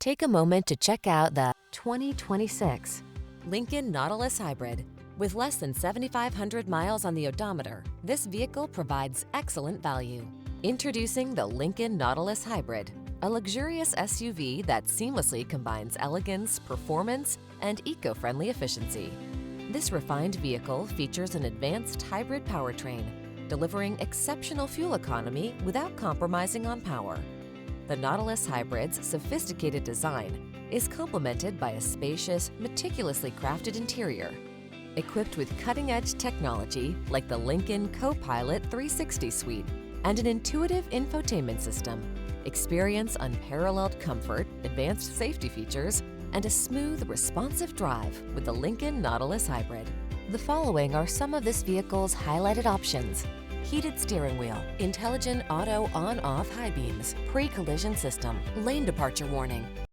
Take a moment to check out the 2026 Lincoln Nautilus Hybrid. With less than 7,500 miles on the odometer, this vehicle provides excellent value. Introducing the Lincoln Nautilus Hybrid, a luxurious SUV that seamlessly combines elegance, performance, and eco-friendly efficiency. This refined vehicle features an advanced hybrid powertrain, delivering exceptional fuel economy without compromising on power. The Nautilus Hybrid's sophisticated design is complemented by a spacious, meticulously crafted interior. Equipped with cutting-edge technology like the Lincoln Co-Pilot 360 suite and an intuitive infotainment system, experience unparalleled comfort, advanced safety features, and a smooth, responsive drive with the Lincoln Nautilus Hybrid. The following are some of this vehicle's highlighted options: heated steering wheel, intelligent auto on-off high beams, pre-collision system, lane departure warning,